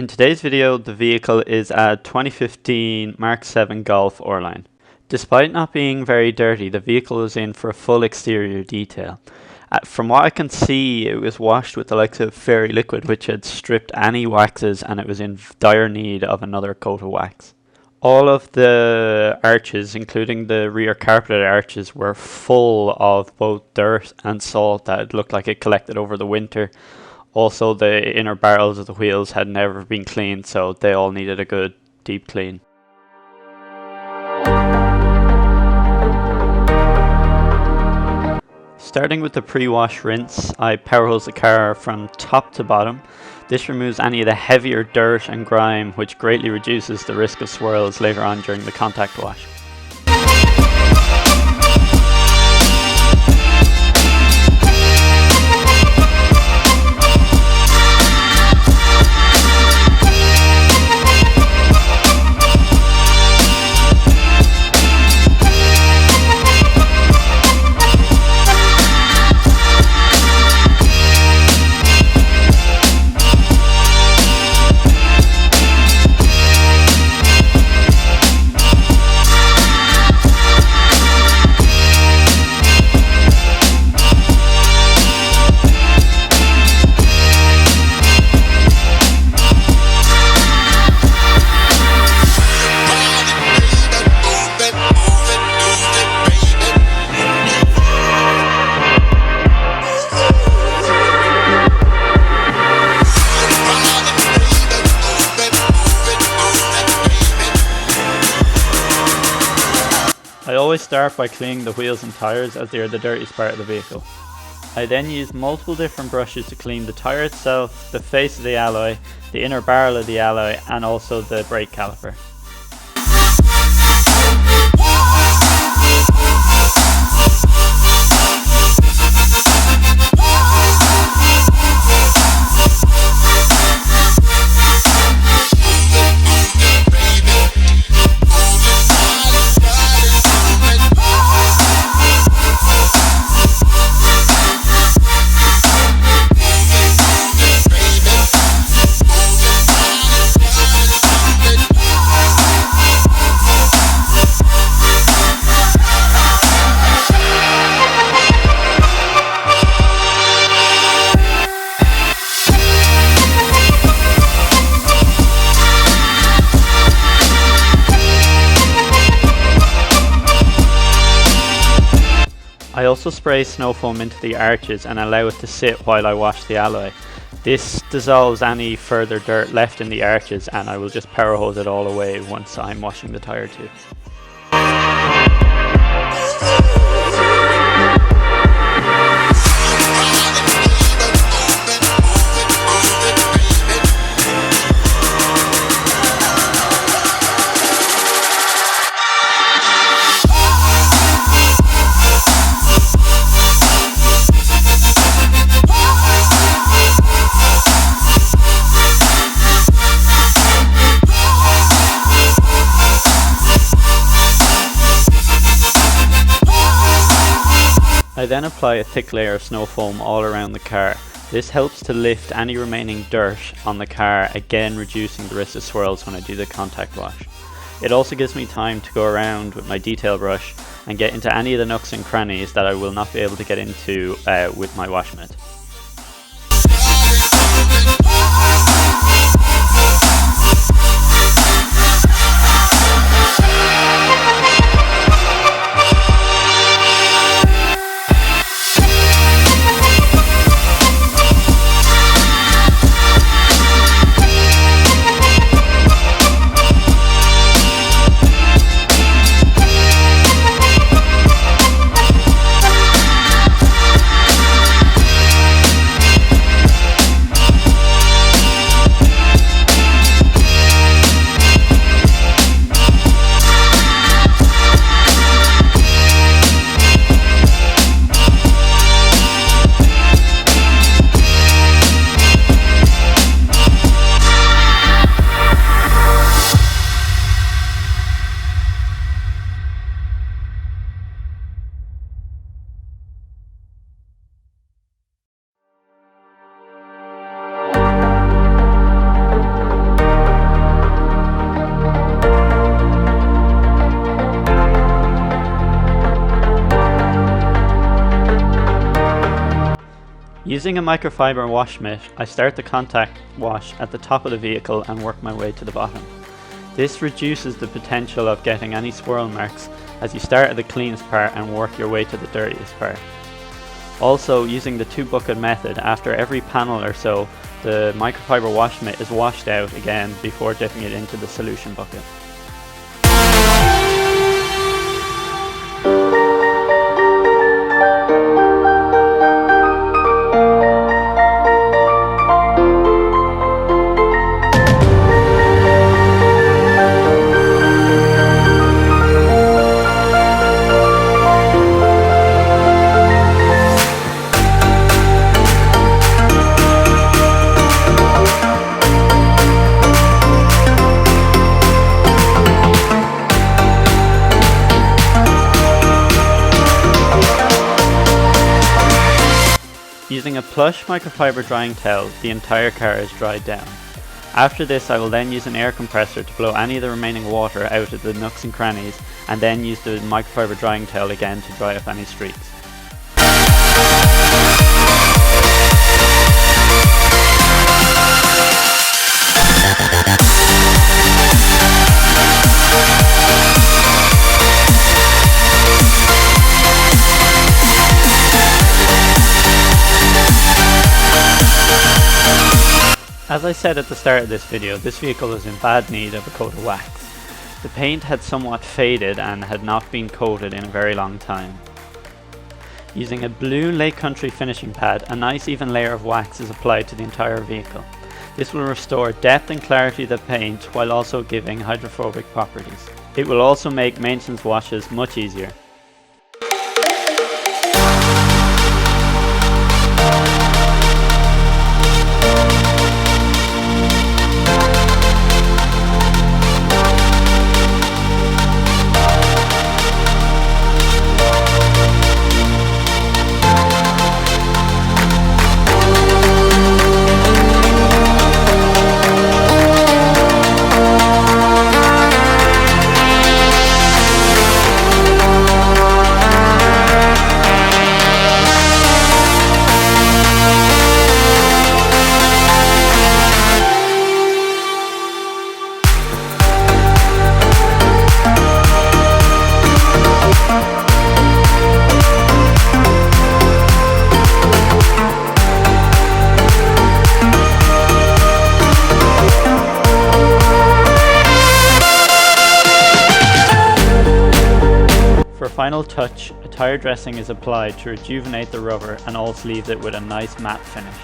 In today's video, the vehicle is a 2015 MK7 Golf R Line. Despite not being very dirty, the vehicle is in for a full exterior detail. From what I can see, it was washed with the likes of Fairy Liquid, which had stripped any waxes, and it was in dire need of another coat of wax. All of the arches, including the rear carpeted arches, were full of both dirt and salt that looked like it collected over the winter. Also, the inner barrels of the wheels had never been cleaned, so they all needed a good deep clean. Starting with the pre-wash rinse, I power hose the car from top to bottom. This removes any of the heavier dirt and grime, which greatly reduces the risk of swirls later on during the contact wash. I always start by cleaning the wheels and tyres, as they are the dirtiest part of the vehicle. I then use multiple different brushes to clean the tyre itself, the face of the alloy, the inner barrel of the alloy, and also the brake caliper. I also spray snow foam into the arches and allow it to sit while I wash the alloy. This dissolves any further dirt left in the arches, and I will just power hose it all away once I'm washing the tyre too. I then apply a thick layer of snow foam all around the car. This helps to lift any remaining dirt on the car, again reducing the risk of swirls when I do the contact wash. It also gives me time to go around with my detail brush and get into any of the nooks and crannies that I will not be able to get into with my wash mitt. Using a microfiber wash mitt, I start the contact wash at the top of the vehicle and work my way to the bottom. This reduces the potential of getting any swirl marks as you start at the cleanest part and work your way to the dirtiest part. Also, using the 2-bucket method, after every panel or so, the microfiber wash mitt is washed out again before dipping it into the solution bucket. Using a plush microfiber drying towel, the entire car is dried down. After this, I will then use an air compressor to blow any of the remaining water out of the nooks and crannies, and then use the microfiber drying towel again to dry up any streaks. As I said at the start of this video, this vehicle is in bad need of a coat of wax. The paint had somewhat faded and had not been coated in a very long time. Using a blue Lake Country finishing pad, a nice even layer of wax is applied to the entire vehicle. This will restore depth and clarity of the paint while also giving hydrophobic properties. It will also make maintenance washes much easier. For a final touch, a tire dressing is applied to rejuvenate the rubber and also leaves it with a nice matte finish.